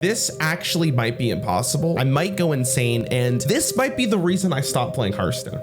This actually might be impossible. I might go insane, and this might be the reason I stopped playing Hearthstone.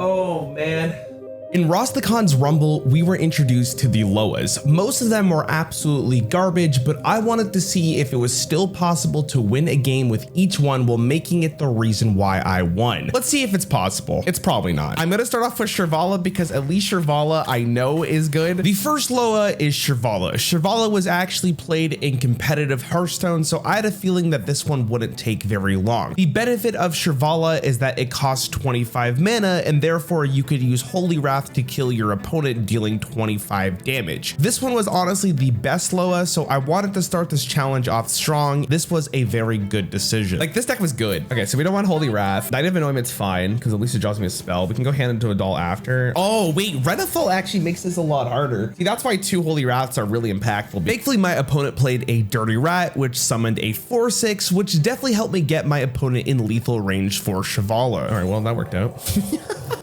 Oh man. In Rastakhan's Rumble, we were introduced to the Loas. Most of them were absolutely garbage, but I wanted to see if it was still possible to win a game with each one while making it the reason why I won. Let's see if it's possible. It's probably not. I'm gonna start off with Shirvallah because at least Shirvallah I know is good. The first Loa is Shirvallah. Shirvallah was actually played in competitive Hearthstone, so I had a feeling that this one wouldn't take very long. The benefit of Shirvallah is that it costs 25 mana, and therefore you could use Holy Wrath to kill your opponent, dealing 25 damage. This one was honestly the best Loa, so I wanted to start this challenge off strong. This was a very good decision. Like, this deck was good. Okay, so we don't want Holy Wrath. Knight of Anointment's fine because at least it draws me a spell. We can go hand into a doll after. Oh wait, Renathal actually makes this a lot harder. See, that's why 2 Holy Wraths are really impactful. Thankfully, my opponent played a Dirty Rat, which summoned a 4/6, which definitely helped me get my opponent in lethal range for Shirvallah. All right, well, that worked out.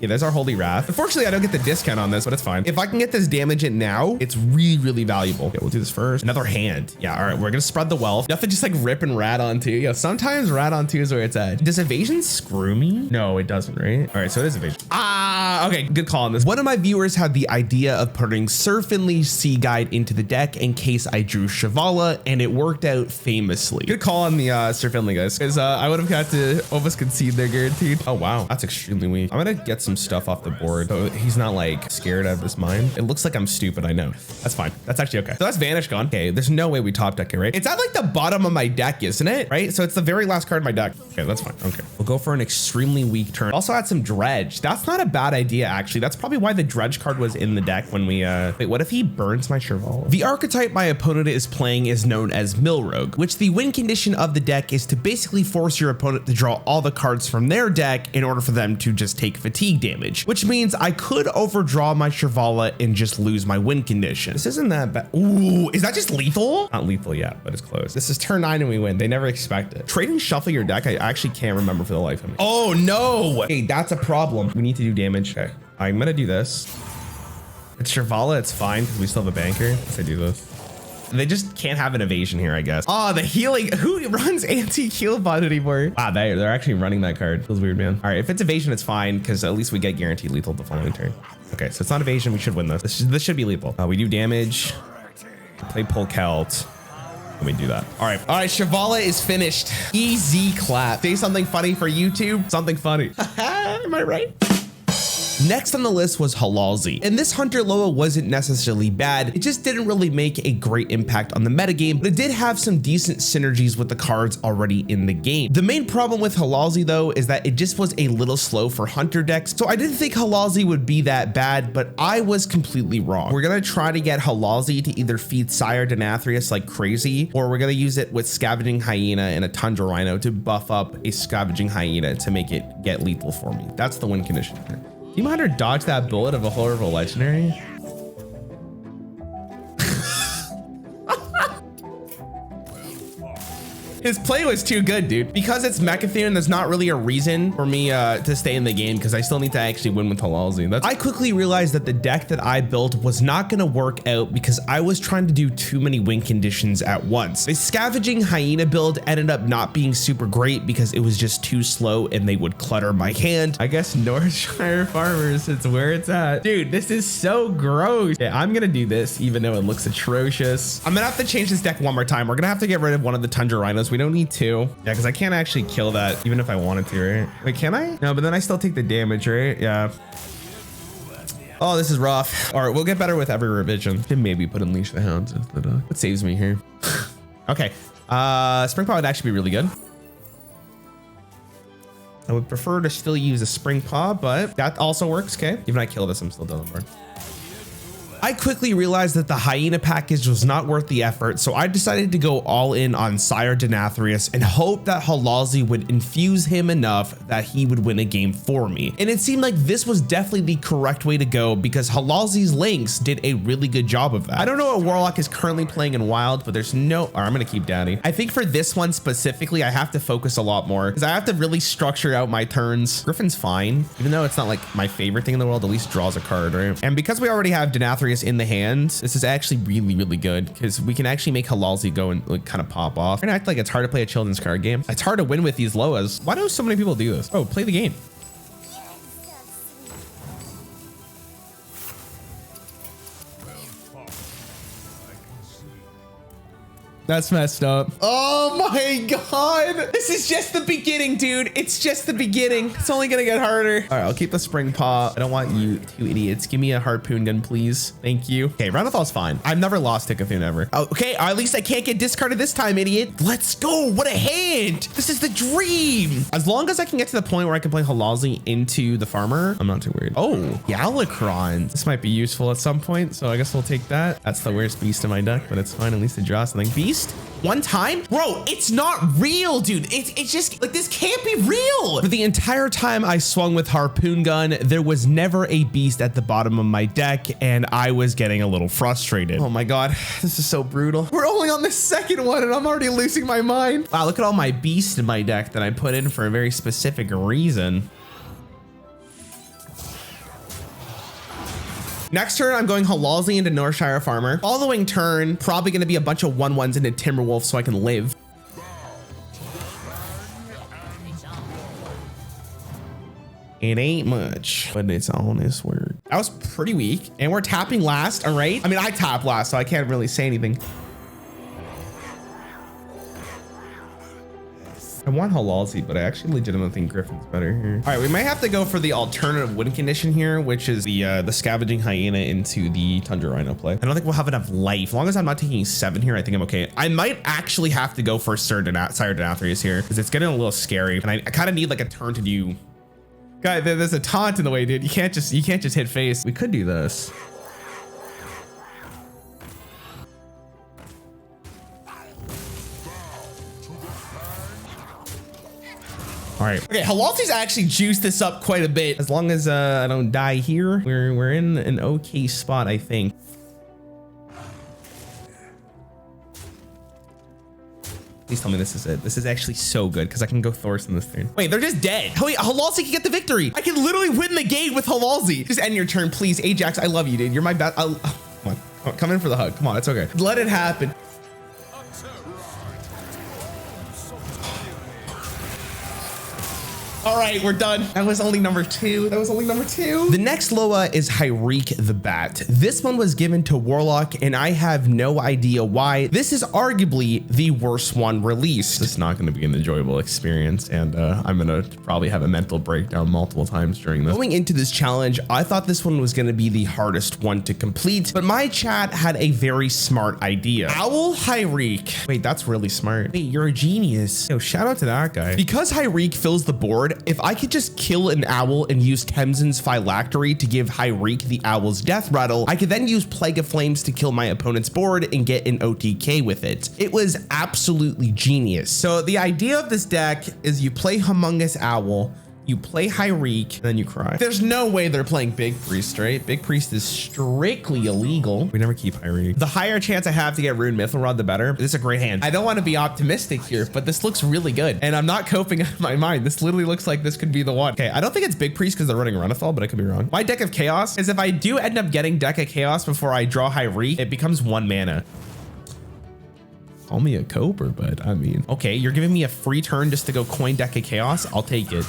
Yeah, there's our Holy Wrath. Unfortunately, I don't get the discount on this, but it's fine. If I can get this damage in now, it's really, really valuable. Okay, we'll do this first. Another hand. Yeah, all right, we're gonna spread the wealth. Nothing just like rip and rat on 2. Yeah, sometimes rat on 2 is where it's at. Does evasion screw me? No, it doesn't, right? All right, so it is evasion. Ah, okay, good call on this. One of my viewers had the idea of putting Sir Finley's Sea Guide into the deck in case I drew Shirvallah, and it worked out famously. Good call on the Sir Finley, guys, because I would have got to almost concede there, guaranteed. Oh, wow, that's extremely weak. I'm gonna get some stuff off the board so he's not like scared out of his mind. It looks like I'm stupid, I know. That's fine. That's actually okay. So that's Vanish gone. Okay, there's no way we top deck it, right? It's at like the bottom of my deck, isn't it? Right? So it's the very last card in my deck. Okay, that's fine. Okay, we'll go for an extremely weak turn. Also add some Dredge. That's not a bad idea, actually. That's probably why the Dredge card was in the deck when we, wait, what if he burns my Shirvallah? The archetype my opponent is playing is known as Mill Rogue, which the win condition of the deck is to basically force your opponent to draw all the cards from their deck in order for them to just take fatigue damage, which means I could overdraw my Shirvallah and just lose my win condition. This isn't that bad. Ooh, is that just lethal? Not lethal yet, but it's close. This is turn 9 and we win. They never expect it. Trade and shuffle your deck. I actually can't remember for the life of me. Oh no. Hey, that's a problem. We need to do damage. Okay, I'm gonna do this. It's Shirvallah. It's fine because we still have a banker. Let's do this. They just can't have an evasion here, I guess. Oh, the healing. Who runs anti-heal bot anymore? Wow, they're actually running that card. Feels weird, man. All right, if it's evasion, it's fine because at least we get guaranteed lethal the following turn. Okay, so it's not evasion. We should win this. This should be lethal. We do damage. Play Pull Celt. Let me do that. All right, Shirvallah is finished. Easy clap. Say something funny for YouTube. Something funny. Am I right? Next on the list was Halazzi, and this Hunter Loa wasn't necessarily bad. It just didn't really make a great impact on the metagame, but it did have some decent synergies with the cards already in the game. The main problem with Halazzi though is that it just was a little slow for Hunter decks, so I didn't think Halazzi would be that bad, but I was completely wrong. We're gonna try to get Halazzi to either feed Sire Denathrius like crazy, or we're gonna use it with Scavenging Hyena and a Tundra Rhino to buff up a Scavenging Hyena to make it get lethal for me. That's the win condition here. Team Hunter dodged that bullet of a horrible legendary. His play was too good, dude. Because it's Mechatherian, there's not really a reason for me to stay in the game because I still need to actually win with Halazzi. I quickly realized that the deck that I built was not gonna work out because I was trying to do too many win conditions at once. The Scavenging Hyena build ended up not being super great because it was just too slow and they would clutter my hand. I guess Northshire Farmers, it's where it's at. Dude, this is so gross. Yeah, I'm gonna do this even though it looks atrocious. I'm gonna have to change this deck one more time. We're gonna have to get rid of one of the Tundra Rhinos. We don't need 2. Yeah, because I can't actually kill that even if I wanted to, right? Wait, can I? No, but then I still take the damage, right? Yeah. Oh, this is rough. All right, we'll get better with every revision. Can maybe put Unleash the Hounds instead of what saves me here. Okay. Spring Paw would actually be really good. I would prefer to still use a Spring Paw, but that also works. Okay. Even I kill this, I'm still done on board. I quickly realized that the Hyena package was not worth the effort, so I decided to go all in on Sire Denathrius and hope that Halazzi would infuse him enough that he would win a game for me. And it seemed like this was definitely the correct way to go because Halazzi's Lynx did a really good job of that. I don't know what Warlock is currently playing in Wild, but there's no, I'm gonna keep Daddy. I think for this one specifically, I have to focus a lot more because I have to really structure out my turns. Griffin's fine, even though it's not like my favorite thing in the world, at least draws a card, right? And because we already have Denathrius is in the hand, this is actually really, really good because we can actually make Halazzi go and like kind of pop off. And act like it's hard to play a children's card game. It's hard to win with these Loas. Why do so many people do this? Oh, play the game. That's messed up. Oh my God. This is just the beginning, dude. It's just the beginning. It's only gonna get harder. All right, I'll keep the spring paw. I don't want you two idiots. Give me a harpoon gun, please. Thank you. Okay, Roundafall's fine. I've never lost Tickathune ever. Oh, okay, at least I can't get discarded this time, idiot. Let's go. What a hand. This is the dream. As long as I can get to the point where I can play Halazzi into the farmer, I'm not too worried. Oh, Galakrond. This might be useful at some point, so I guess we'll take that. That's the worst beast in my deck, but it's fine. At least it draws something. Beast? One time? Bro, it's not real, dude. It's just like, this can't be real. For the entire time I swung with Harpoon Gun, there was never a beast at the bottom of my deck, and I was getting a little frustrated. Oh my God, this is so brutal. We're only on the second one and I'm already losing my mind. Wow, look at all my beasts in my deck that I put in for a very specific reason. Next turn, I'm going Halazzi into Northshire Farmer. Following turn, probably gonna be a bunch of 1/1s into Timberwolf so I can live. It ain't much, but it's honest work. That was pretty weak. And we're tapping last, all right? I mean, I tap last, so I can't really say anything. I want Halazzi, but I actually legitimately think Griffin's better here. All right, we might have to go for the alternative win condition here, which is the scavenging hyena into the Tundra Rhino play. I don't think we'll have enough life. As long as I'm not taking 7 here, I think I'm okay. I might actually have to go for Sire Denathrius here because it's getting a little scary, and I kind of need like a turn to do. Guy, there's a taunt in the way, dude. You can't just hit face. We could do this. All right. Okay, Halazzi's actually juiced this up quite a bit. As long as I don't die here, we're in an okay spot, I think. Please tell me this is it. This is actually so good because I can go Thorson this turn. Wait, they're just dead. Oh wait, Halazzi can get the victory. I can literally win the game with Halazzi. Just end your turn, please. Ajax, I love you, dude. You're my best. Come on, come in for the hug. Come on, it's okay. Let it happen. All right, we're done. That was only number 2. The next Loa is Hir'eek the Bat. This one was given to Warlock, and I have no idea why. This is arguably the worst one released. It's not going to be an enjoyable experience, and I'm going to probably have a mental breakdown multiple times during this. Going into this challenge, I thought this one was going to be the hardest one to complete, but my chat had a very smart idea. Owl Hir'eek. Wait, that's really smart. Wait, you're a genius. Yo, shout out to that guy. Because Hir'eek fills the board, if I could just kill an owl and use Temzin's Phylactery to give Hir'eek the owl's death rattle, I could then use Plague of Flames to kill my opponent's board and get an OTK with it. It was absolutely genius. So the idea of this deck is you play Humongous Owl, you play Hir'eek, then you cry. There's no way they're playing Big Priest, right? Big Priest is strictly illegal. We never keep Hir'eek. The higher chance I have to get Rune Mithril Rod, the better. This is a great hand. I don't want to be optimistic here, but this looks really good. And I'm not coping out of my mind. This literally looks like this could be the one. Okay, I don't think it's Big Priest because they're running Runafall, but I could be wrong. My deck of Chaos is if I do end up getting deck of Chaos before I draw Hir'eek, it becomes 1 mana. Call me a coper, but I mean, okay, you're giving me a free turn just to go coin deck of Chaos. I'll take it.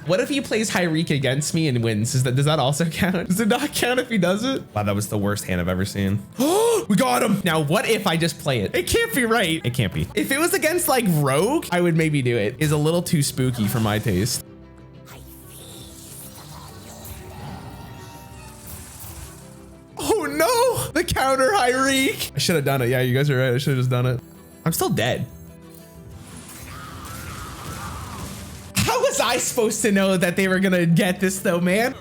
What if he plays Hir'eek against me and wins? Does that also count? Does it not count if he does it? Wow, that was the worst hand I've ever seen. Oh, we got him. Now, what if I just play it? It can't be right. It can't be. If it was against like Rogue, I would maybe do it. It's a little too spooky for my taste. Oh no, the counter Hir'eek. I should have done it. Yeah, you guys are right. I should have just done it. I'm still dead. How was I supposed to know that they were gonna get this though, man?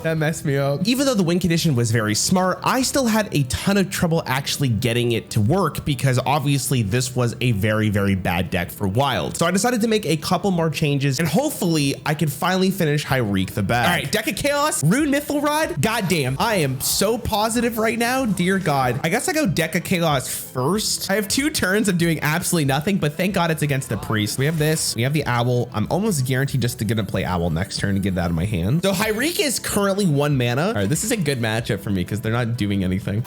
That messed me up. Even though the win condition was very smart, I still had a ton of trouble actually getting it to work because obviously this was a very, very bad deck for Wild. So I decided to make a couple more changes and hopefully I can finally finish Hir'eek the Bat. All right, deck of Chaos, Rune Mithril Rod. Goddamn, I am so positive right now. Dear God. I guess I go deck of Chaos first. I have 2 turns of doing absolutely nothing, but thank God it's against the Priest. We have this, we have the Owl. I'm almost guaranteed just to get to play Owl next turn to get that out of my hand. So Hir'eek is currently currently 1 mana. All right, this is a good matchup for me because they're not doing anything.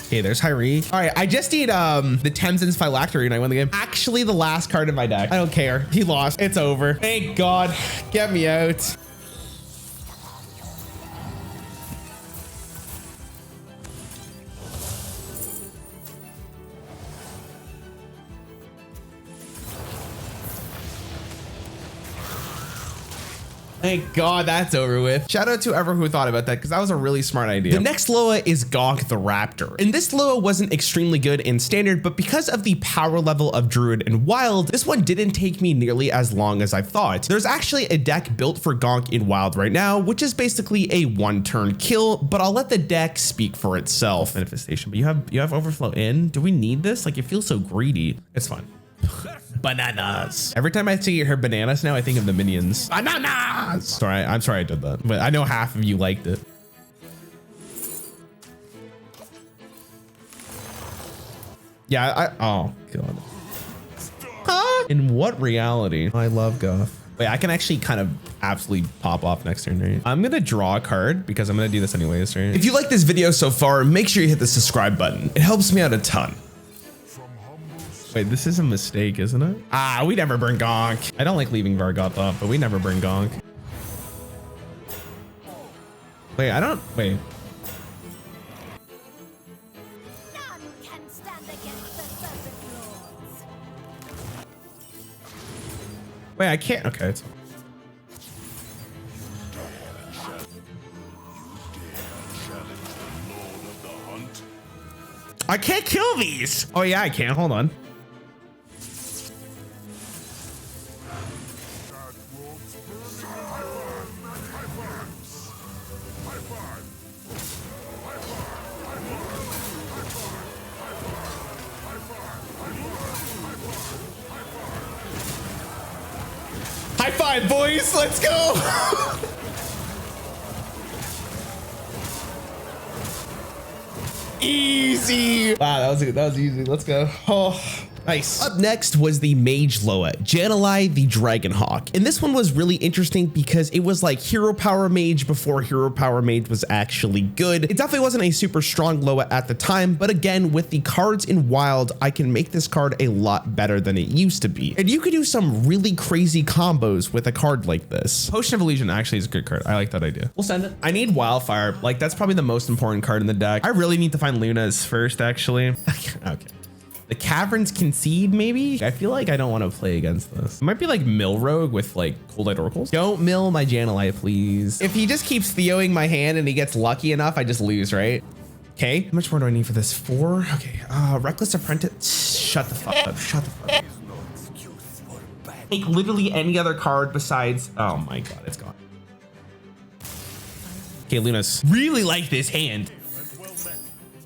Okay, there's Hir'eek. All right, I just need the Thames Phylactery and I win the game. Actually, the last card in my deck. I don't care. He lost. It's over. Thank God. Get me out. Thank God that's over with. Shout out to whoever who thought about that because that was a really smart idea. The next Loa is Gonk the Raptor. And this Loa wasn't extremely good in standard, but because of the power level of Druid and Wild, this one didn't take me nearly as long as I thought. There's actually a deck built for Gonk in Wild right now, which is basically a 1-turn kill, but I'll let the deck speak for itself. Manifestation, but you have Overflow in? Do we need this? Like, it feels so greedy. It's fine. Bananas. Every time I see her bananas now, I think of the minions. Bananas. Sorry, I'm sorry I did that, but I know half of you liked it. Yeah, oh God. Huh? In what reality? I love Goth. Wait, I can actually kind of absolutely pop off next turn, right? I'm gonna draw a card because I'm gonna do this anyways, right? If you like this video so far, make sure you hit the subscribe button. It helps me out a ton. Wait, this is a mistake, isn't it? Ah, we never burn Gonk. I don't like leaving Vargoth off, but we never burn Gonk. Wait, I don't, wait. None can stand against the Serpent Lords. Wait, I can't, okay. It's, I can't kill these. Oh yeah, I can, hold on. High five, boys, let's go. Easy. Wow, that was easy. Let's go. Oh, nice. Up next was the Mage Loa, Jan'alai the Dragonhawk. And this one was really interesting because it was like Hero Power Mage before Hero Power Mage was actually good. It definitely wasn't a super strong Loa at the time, but again, with the cards in Wild, I can make this card a lot better than it used to be. And you could do some really crazy combos with a card like this. Potion of Illusion actually is a good card. I like that idea. We'll send it. I need Wildfire. Like, that's probably the most important card in the deck. I really need to find Luna's first, actually. Okay. The Caverns Concede, maybe? I feel like I don't want to play against this. It might be like Mill Rogue with like Cold Light Oracles. Don't mill my Jan'alai, please. If he just keeps Theoing my hand and he gets lucky enough, I just lose, right? Okay, how much more do I need for this? 4? Okay, Reckless Apprentice. Shut the fuck up, shut the fuck up. Take literally any other card besides, oh my God, it's gone. Okay, Luna's really like this hand.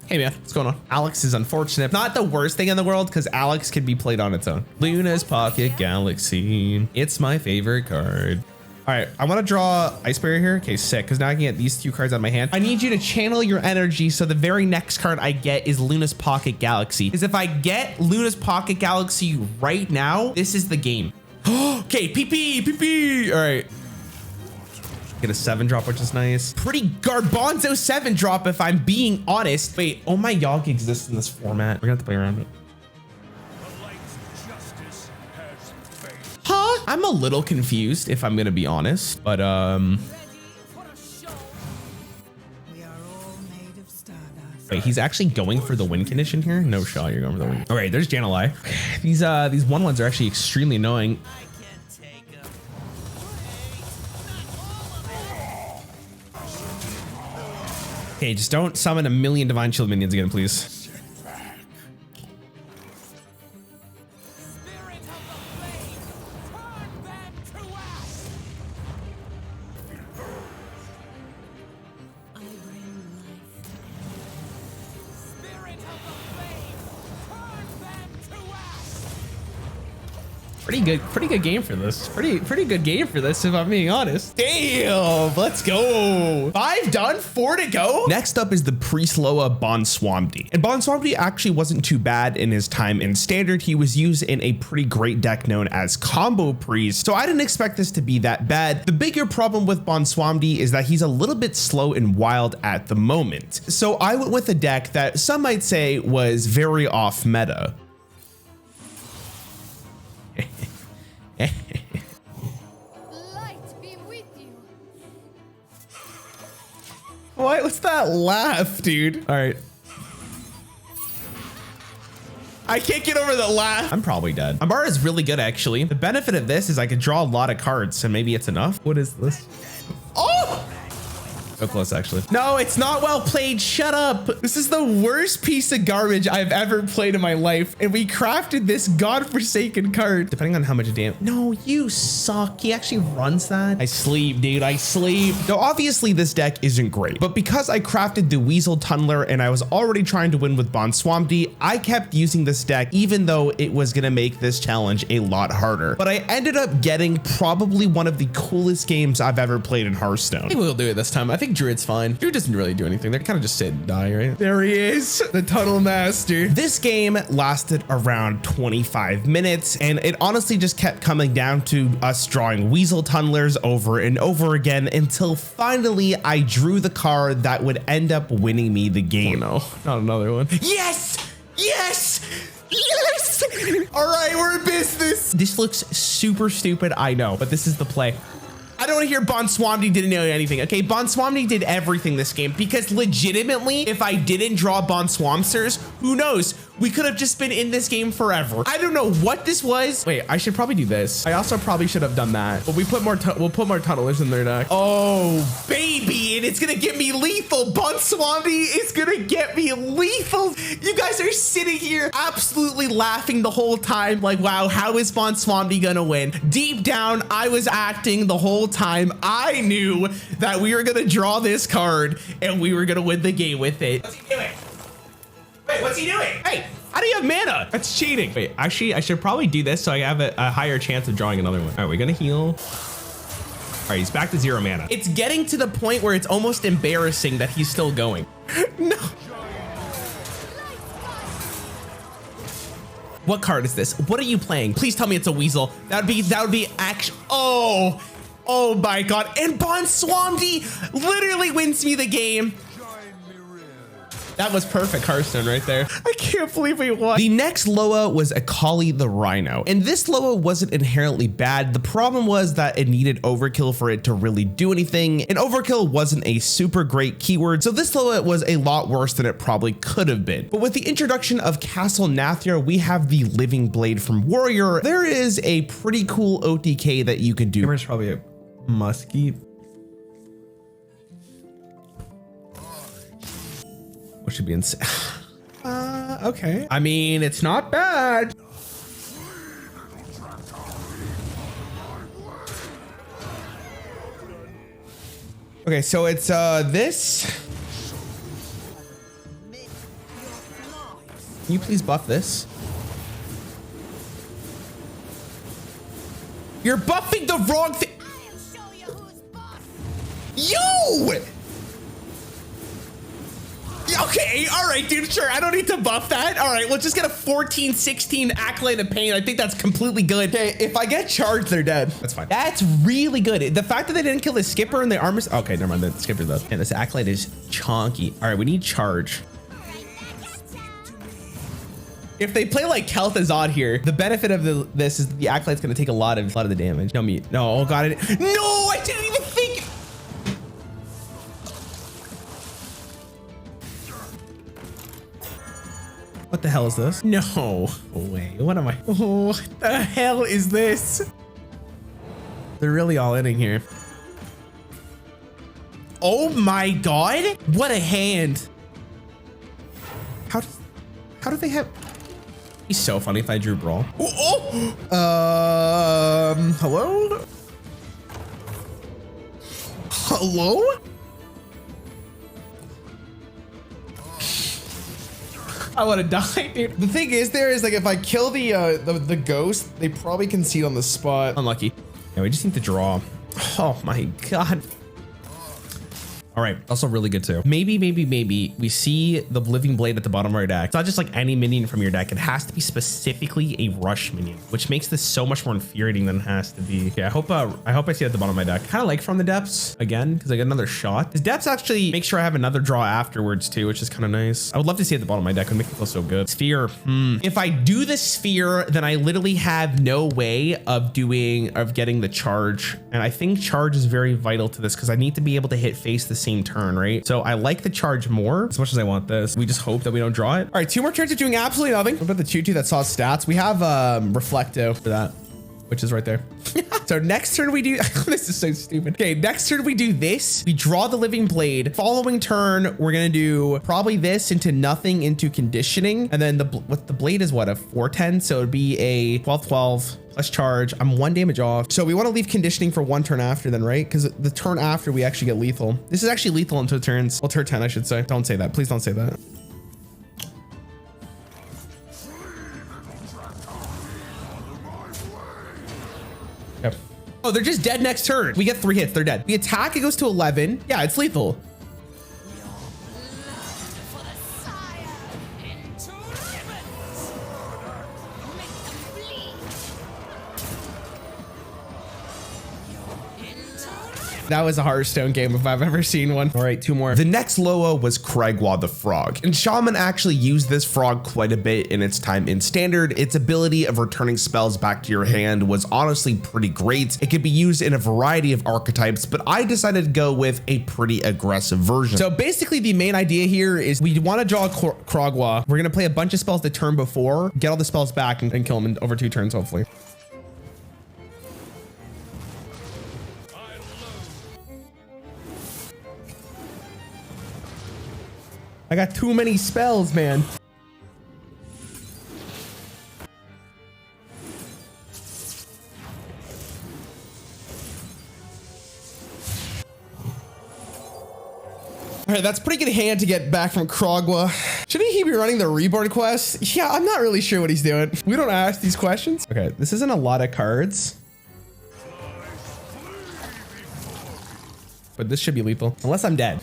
Hey man, what's going on? Alex is unfortunate. Not the worst thing in the world because Alex can be played on its own. Luna's Pocket Galaxy. It's my favorite card. All right, I want to draw Ice Barrier here. Okay, sick, because now I can get these 2 cards out of my hand. I need you to channel your energy so the very next card I get is Luna's Pocket Galaxy. Because if I get Luna's Pocket Galaxy right now, this is the game. Okay, PP. All right. Get a 7-drop, which is nice. Pretty Garbanzo 7-drop, if I'm being honest. Wait, oh my Yogg exists in this format. We're gonna have to play around it. Huh? I'm a little confused, if I'm gonna be honest, but wait, he's actually going for the win condition here? No shot, you're going for the win. All right, there's Jan'alai. These 1/1s are actually extremely annoying. Okay, just don't summon a million Divine Shield minions again, please. Pretty good game for this. Pretty good game for this, if I'm being honest. Damn, let's go. 5 done, 4 to go. Next up is the Priest Loa Bwonsamdi. And Bwonsamdi actually wasn't too bad in his time in Standard. He was used in a pretty great deck known as Combo Priest, so I didn't expect this to be that bad. The bigger problem with Bwonsamdi is that he's a little bit slow and wild at the moment. So I went with a deck that some might say was very off meta. Light be with you. What's that laugh, dude? All right. I can't get over the laugh. I'm probably dead. Amara is really good, actually. The benefit of this is I could draw a lot of cards, so maybe it's enough. What is this? Oh! So close, actually. No, it's not well played. Shut up. This is the worst piece of garbage I've ever played in my life. And we crafted this godforsaken card. Depending on how much damage. No, you suck. He actually runs that. I sleep, dude. I sleep. Now, obviously, this deck isn't great. But because I crafted the Weasel Tunneler and I was already trying to win with Bwonsamdi, I kept using this deck even though it was going to make this challenge a lot harder. But I ended up getting probably one of the coolest games I've ever played in Hearthstone. I think we'll do it this time. I think Druid's fine. Druid doesn't really do anything. They kind of just sit and die, right? There he is, the Tunnel Master. This game lasted around 25 minutes, and it honestly just kept coming down to us drawing Weasel Tunnelers over and over again until finally I drew the card that would end up winning me the game. Oh no, not another one. Yes! Yes! Yes! All right, we're in business. This looks super stupid, I know, but this is the play. I don't want to hear Bwonsamdi didn't know anything. Okay, Bwonsamdi did everything this game because legitimately, if I didn't draw Bwonsamsters, who knows? We could have just been in this game forever. I don't know what this was. Wait, I should probably do this. I also probably should have done that. But we'll put more tunnelers in their deck. Oh, baby, and it's gonna get me lethal. Bwonsamdi is gonna get me lethal. You guys are sitting here absolutely laughing the whole time. Like, wow, how is Bwonsamdi gonna win? Deep down, I was acting the whole time. I knew that we were gonna draw this card and we were gonna win the game with it. What's he doing? Wait, what's he doing? Hey, how do you have mana? That's cheating. Wait, actually, I should probably do this so I have a higher chance of drawing another one. All right, we're gonna heal. All right, he's back to 0 mana. It's getting to the point where it's almost embarrassing that he's still going. No. What card is this? What are you playing? Please tell me it's a Weasel. That would be actually. Oh my God. And Bwonsamdi literally wins me the game. That was perfect Hearthstone right there. I can't believe we won. The next Loa was Akali the Rhino. And this Loa wasn't inherently bad. The problem was that it needed overkill for it to really do anything. And overkill wasn't a super great keyword. So this Loa was a lot worse than it probably could have been. But with the introduction of Castle Nathria, we have the Living Blade from Warrior. There is a pretty cool OTK that you can do. There's probably a muskie. What should be insane? Okay. I mean, it's not bad. Okay, so it's this. Can you please buff this? You're buffing the wrong thing. I'll show you who's boss. You! Okay, all right, dude, sure. I don't need to buff that. All right, we'll just get a 14, 16 Acolyte of Pain. I think that's completely good. Okay, if I get charged, they're dead. That's fine. That's really good. The fact that they didn't kill the Skipper and the armors. Okay, never mind. The Skipper's dead. And this Acolyte is chonky. All right, we need charge. If they play like Kel'Thuzad here, the benefit of this is the Acolyte's gonna take a lot of the damage. No, me. No, oh God. No, I didn't even think. What the hell is this? No way. What am I? Oh, what the hell is this? They're really all in here. Oh my God. What a hand. How do they have? He's so funny if I drew Brawl. Hello? Hello? I would have died, dude. The thing is there is like, if I kill the ghost, they probably concede on the spot. Unlucky. Yeah, we just need to draw. Oh my God. All right, also really good too. Maybe we see the Living Blade at the bottom of our deck. It's not just like any minion from your deck. It has to be specifically a rush minion, which makes this so much more infuriating than it has to be. Yeah, I hope I see it at the bottom of my deck. Kind of like From the Depths again, because I get another shot. His depths actually make sure I have another draw afterwards too, which is kind of nice. I would love to see it at the bottom of my deck. It would make me feel so good. Sphere. If I do the sphere, then I literally have no way of getting the charge. And I think charge is very vital to this because I need to be able to hit face the same turn, right? So I like the charge more as much as I want this. We just hope that we don't draw it. All right, 2 more turns of doing absolutely nothing. What about the 2/2 that saw stats? We have Reflecto for that, which is right there. So next turn we do, this is so stupid. Okay, next turn we do this. We draw the Living Blade. Following turn, we're gonna do probably this into nothing into conditioning. And then the blade is what, a 4/10? So it'd be a 12/12 plus charge. I'm 1 damage off. So we want to leave conditioning for 1 turn after then, right? Because the turn after we actually get lethal. This is actually lethal until turns, well, turn 10, I should say. Don't say that. Please don't say that. Yep. Oh, they're just dead next turn. We get 3 hits. They're dead. The attack, it goes to 11. Yeah, it's lethal. That was a Hearthstone game if I've ever seen one. All right, 2 more. The next Loa was Krag'wa the Frog. And Shaman actually used this frog quite a bit in its time in Standard. Its ability of returning spells back to your hand was honestly pretty great. It could be used in a variety of archetypes, but I decided to go with a pretty aggressive version. So basically the main idea here is we want to draw Krag'wa. We're going to play a bunch of spells the turn before, get all the spells back and kill them in over 2 turns, hopefully. I got too many spells, man. All right, that's pretty good hand to get back from Krag'wa. Shouldn't he be running the reborn quest? Yeah, I'm not really sure what he's doing. We don't ask these questions. Okay, this isn't a lot of cards, but this should be lethal unless I'm dead.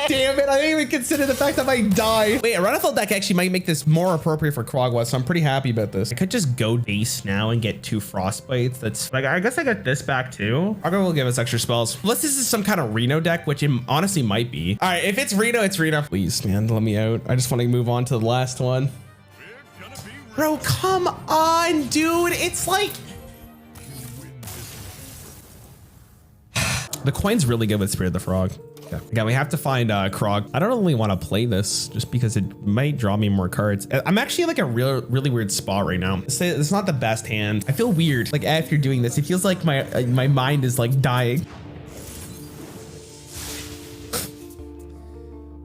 Damn it, I didn't even consider the fact that I might die. Wait, a Runafel deck actually might make this more appropriate for Krag'wa, so I'm pretty happy about this. I could just go base now and get 2 Frostbites. That's like, I guess I got this back too. Krag'wa will give us extra spells. Unless this is some kind of Rhino deck, which it honestly might be. All right, if it's Rhino, it's Rhino. Please, man, let me out. I just want to move on to the last one. Bro, come on, dude. It's like... The coin's really good with Spirit of the Frog. Yeah. Again, we have to find Krog. I don't really want to play this just because it might draw me more cards. I'm actually like a really weird spot right now. It's not the best hand. I feel weird. Like after doing this, it feels like my mind is like dying.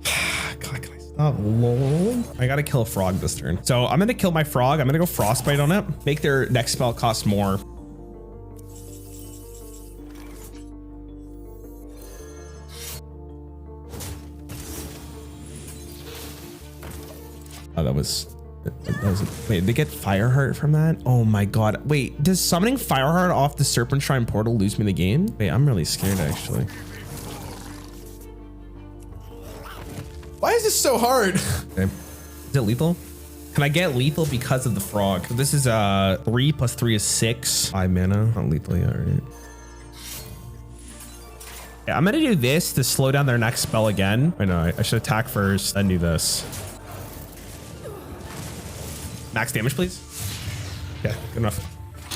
God, can I stop? Lol. I gotta kill a frog this turn. So I'm gonna kill my frog. I'm gonna go Frostbite on it. Make their next spell cost more. Oh, that was wait, they get Fireheart from that? Oh my God. Wait, does summoning Fireheart off the Serpent Shrine portal lose me the game? Wait, I'm really scared actually. Why is this so hard? Okay. Is it lethal? Can I get lethal because of the frog? So this is 3 plus 3 is 6. 5 mana, not lethal yet, right? Yeah, I'm gonna do this to slow down their next spell again. I know, I should attack first, then do this. Max damage, please. Yeah, good enough.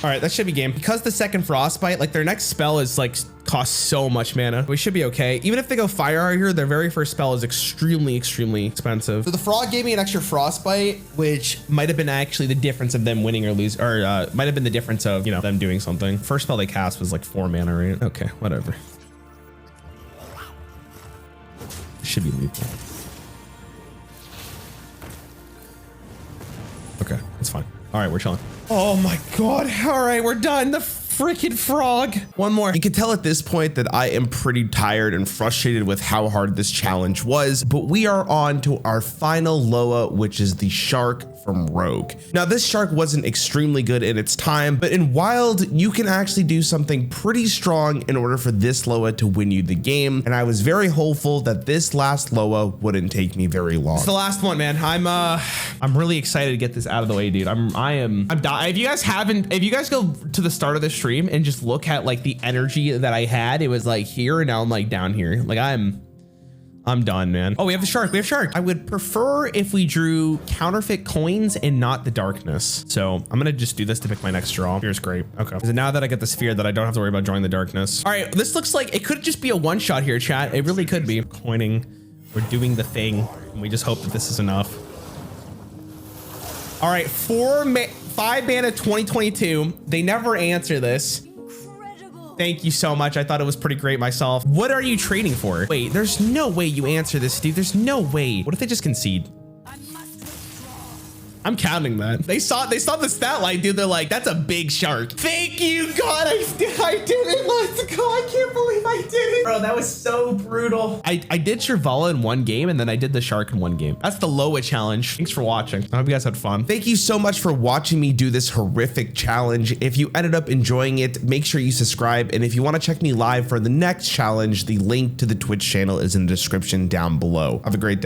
All right, that should be game. Because the second Frostbite, like their next spell is like costs so much mana. We should be okay. Even if they go Fireheart here, their very first spell is extremely expensive. So the frog gave me an extra Frostbite, which might have been actually the difference of them winning or lose, or might have been the difference of, you know, them doing something. First spell they cast was like 4 mana, right? Okay, whatever. Should be lethal. Okay, it's fine. All right, we're chilling. Oh my God. All right, we're done. The freaking frog. One more. You can tell at this point that I am pretty tired and frustrated with how hard this challenge was, but we are on to our final Loa, which is the shark from Rogue. Now, this shark wasn't extremely good in its time, but in Wild, you can actually do something pretty strong in order for this Loa to win you the game. And I was very hopeful that this last Loa wouldn't take me very long. It's the last one, man. I'm really excited to get this out of the way, dude. I'm dying. If you guys go to the start of the stream and just look at like the energy that I had, it was like here and now I'm like down here. Like I'm done, man. Oh, we have the shark. We have shark. I would prefer if we drew counterfeit coins and not the darkness. So I'm gonna just do this to pick my next draw. Here's great. Okay. So now that I get the sphere, that I don't have to worry about drawing the darkness. All right, this looks like it could just be a one shot here, chat. It really could be. Coining. We're doing the thing, and we just hope that this is enough. All right, 5 mana 2022. They never answer this. Thank you so much. I thought it was pretty great myself. What are you trading for? Wait, there's no way you answer this, dude. There's no way. What if they just concede? I'm counting that. They saw the stat line, dude. They're like, that's a big shark. Thank you, God. I did it. Let's go. I can't believe I did it. Bro, that was so brutal. I did Shirvallah in one game, and then I did the shark in one game. That's the Loa challenge. Thanks for watching. I hope you guys had fun. Thank you so much for watching me do this horrific challenge. If you ended up enjoying it, make sure you subscribe. And if you want to check me live for the next challenge, the link to the Twitch channel is in the description down below. Have a great day.